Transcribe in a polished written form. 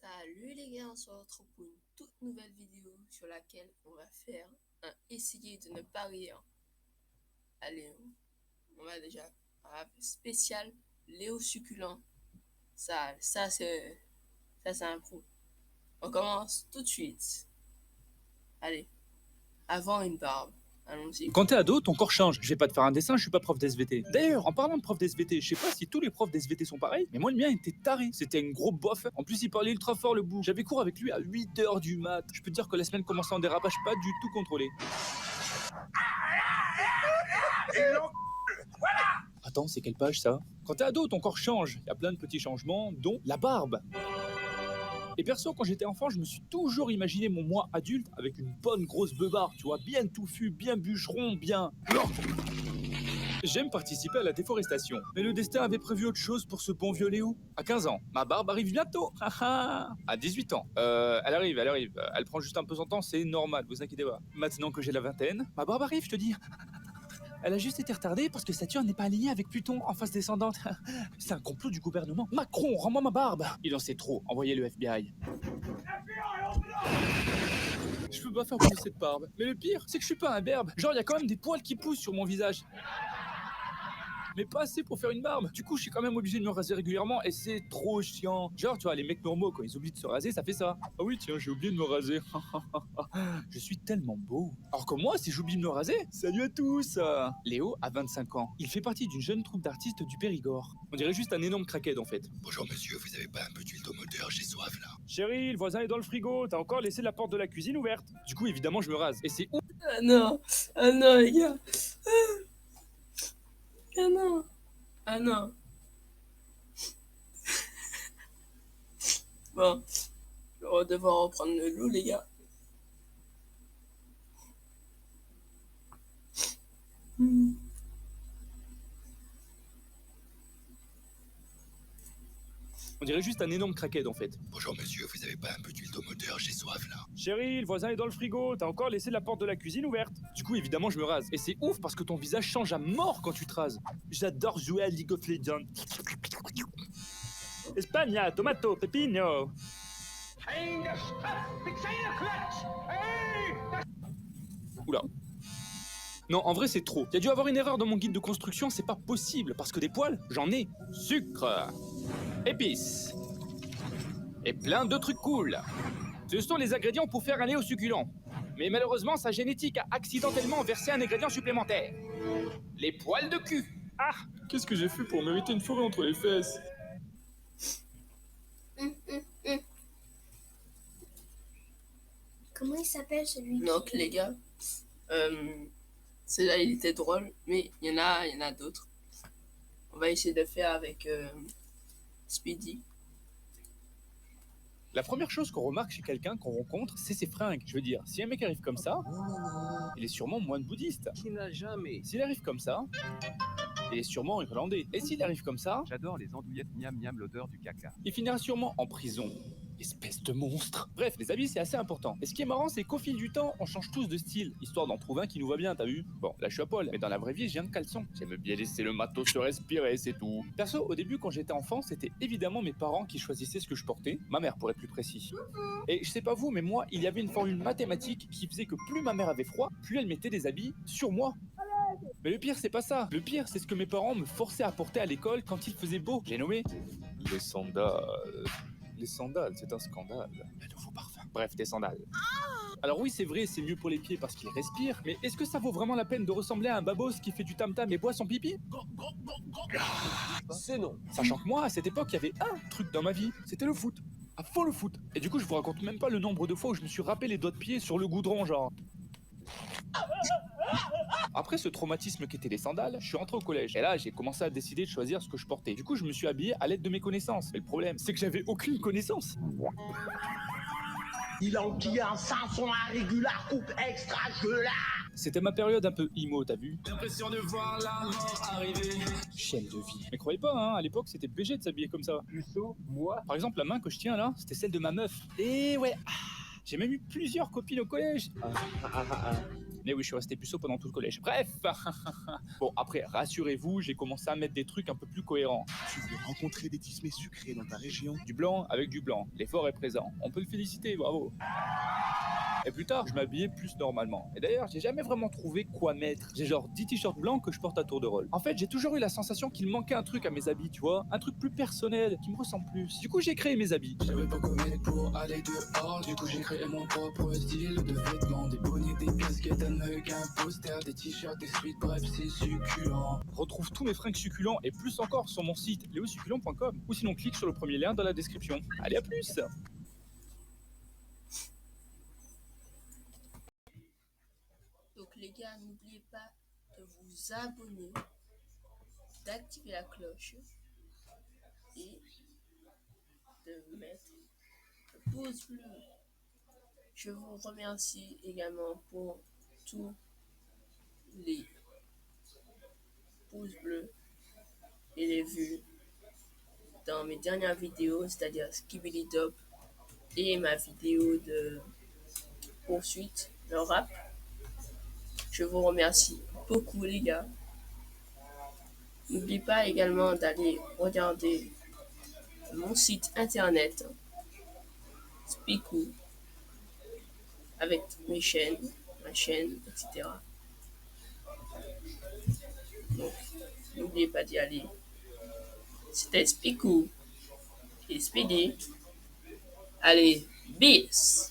Salut les gars, on se retrouve pour une toute nouvelle vidéo sur laquelle on va faire essayer de ne pas rire. Allez, on va déjà spécial Léo succulent. Ça c'est un pro. On commence tout de suite. Allez, avant une barbe. Allons-y. Quand t'es ado, ton corps change. Je vais pas te faire un dessin, je suis pas prof d'SVT. D'ailleurs, en parlant de prof d'SVT, je sais pas si tous les profs d'SVT sont pareils, mais moi le mien était taré. C'était un gros bof. En plus, il parlait ultra fort le bout. J'avais cours avec lui à 8h du mat. Je peux te dire que la semaine commençait en dérapage pas du tout contrôlé. Attends, c'est quelle page ça? Quand t'es ado, ton corps change. Il y a plein de petits changements, dont la barbe. Et perso, quand j'étais enfant, je me suis toujours imaginé mon moi adulte avec une bonne grosse beubare, tu vois, bien touffu, bien bûcheron, bien... J'aime participer à la déforestation, mais le destin avait prévu autre chose pour ce bon vieux Léo. À 15 ans, ma barbe arrive bientôt. À 18 ans, elle arrive. Elle prend juste un peu son temps, c'est normal, vous inquiétez pas. Maintenant que j'ai la vingtaine, ma barbe arrive, je te dis. Elle a juste été retardée parce que Saturne n'est pas alignée avec Pluton en phase descendante. C'est un complot du gouvernement. Macron, rends-moi ma barbe. Il en sait trop, envoyez le FBI. Je peux pas faire pousser cette barbe. Mais le pire, c'est que je suis pas un berbe. Genre, il y a quand même des poils qui poussent sur mon visage. Mais pas assez pour faire une barbe. Du coup, je suis quand même obligé de me raser régulièrement et c'est trop chiant. Genre, tu vois, les mecs normaux, quand ils oublient de se raser, ça fait ça. Ah oui, tiens, j'ai oublié de me raser. Je suis tellement beau. Alors que moi, si j'oublie de me raser, salut à tous. Léo a 25 ans. Il fait partie d'une jeune troupe d'artistes du Périgord. On dirait juste un énorme crackhead en fait. Bonjour monsieur, vous avez pas un peu d'huile au moteur? J'ai soif là. Chérie, le voisin est dans le frigo. T'as encore laissé la porte de la cuisine ouverte. Du coup, évidemment, je me rase. Et c'est ouf. Ah non les gars. Ah non. Ah non. Bon, je vais devoir reprendre le loup les gars. On dirait juste un énorme crackhead en fait. Bonjour monsieur, vous avez pas un peu d'huile au moteur? J'ai soif là. Chérie, le voisin est dans le frigo. T'as encore laissé la porte de la cuisine ouverte. Du coup, évidemment, je me rase. Et c'est ouf parce que ton visage change à mort quand tu te rases. J'adore jouer à League of Legends. Espagna, tomato, pepino. Oula. Non, en vrai, c'est trop. Il y a dû avoir une erreur dans mon guide de construction, c'est pas possible. Parce que des poils, j'en ai. Sucre, épices, et plein de trucs cool. Ce sont les ingrédients pour faire un Léo succulent. Mais malheureusement, sa génétique a accidentellement versé un ingrédient supplémentaire. Les poils de cul. Ah, qu'est-ce que j'ai fait pour mériter une forêt entre les fesses? Comment il s'appelle celui Donc les gars, celui-là il était drôle, mais il y en a d'autres. On va essayer de faire avec Speedy. La première chose qu'on remarque chez quelqu'un qu'on rencontre, c'est ses fringues. Je veux dire, si un mec arrive comme ça, il est sûrement moine bouddhiste. Qui n'a jamais. S'il arrive comme ça, il est sûrement irlandais. Et s'il arrive comme ça, J'adore les andouillettes miam miam l'odeur du caca. il finira sûrement en prison. Espèce de monstre. Bref, les habits, c'est assez important. Et ce qui est marrant, c'est qu'au fil du temps, on change tous de style, histoire d'en trouver un qui nous va bien, t'as vu? Bon, là, je suis à poil, mais dans la vraie vie, j'ai un caleçon. J'aime bien laisser le matos se respirer, c'est tout. Perso, au début, quand j'étais enfant, c'était évidemment mes parents qui choisissaient ce que je portais. Ma mère, pour être plus précis. Et je sais pas vous, mais moi, il y avait une formule mathématique qui faisait que plus ma mère avait froid, plus elle mettait des habits sur moi. Mais le pire, c'est pas ça. Le pire, c'est ce que mes parents me forçaient à porter à l'école quand il faisait beau. J'ai nommé les sandales. Les sandales, c'est un scandale. Le nouveau parfum. Bref, tes sandales. Alors oui, c'est vrai, c'est mieux pour les pieds parce qu'ils respirent, mais est-ce que ça vaut vraiment la peine de ressembler à un babos qui fait du tam-tam et boit son pipi? C'est non. Sachant que moi, à cette époque, il y avait un truc dans ma vie, c'était le foot. À fond le foot. Et du coup, je vous raconte même pas le nombre de fois où je me suis râpé les doigts de pied sur le goudron, genre. Après ce traumatisme qu'étaient les sandales, je suis rentré au collège. Et là, j'ai commencé à décider de choisir ce que je portais. Du coup, je me suis habillé à l'aide de mes connaissances. Mais le problème, c'est que j'avais aucune connaissance. Il enquille un 500 à régular, coupe extra, je là. C'était ma période un peu emo, t'as vu? L'impression de voir la mort arriver. Chienne de vie. Mais croyez pas, hein, à l'époque, c'était BG de s'habiller comme ça. Puceau, moi. Par exemple, la main que je tiens là, c'était celle de ma meuf. Et ouais, j'ai même eu plusieurs copines au collège. Mais oui, je suis resté puceau pendant tout le collège. Bref. Bon, après, rassurez-vous, j'ai commencé à mettre des trucs un peu plus cohérents. Tu veux rencontrer des tismés sucrés dans ta région? Du blanc avec du blanc. L'effort est présent. On peut le féliciter, bravo. Et plus tard, je m'habillais plus normalement. Et d'ailleurs, j'ai jamais vraiment trouvé quoi mettre. J'ai genre 10 t-shirts blancs que je porte à tour de rôle. En fait, j'ai toujours eu la sensation qu'il manquait un truc à mes habits, tu vois. Un truc plus personnel, qui me ressemble plus. Du coup, j'ai créé mes habits. J'avais pas commis pour aller dehors, du coup j'ai créé mon propre style de vêtements, des bonnets, des casquettes, un mug, un poster, des t-shirts, des suites, bref c'est succulent. Retrouve tous mes fringues succulents et plus encore sur mon site leosucculent.com ou sinon clique sur le premier lien dans la description. Allez, à plus! Donc les gars, n'oubliez pas de vous abonner, d'activer la cloche et de mettre le pouce bleu. Je vous remercie également pour tous les pouces bleus et les vues dans mes dernières vidéos, c'est-à-dire Skibidi Top et ma vidéo de poursuite, le rap. Je vous remercie beaucoup les gars. N'oubliez pas également d'aller regarder mon site internet Spiku avec mes chaînes, ma chaîne, etc. Donc, n'oubliez pas d'y aller. C'était Spiku et Speedy. Allez, bis!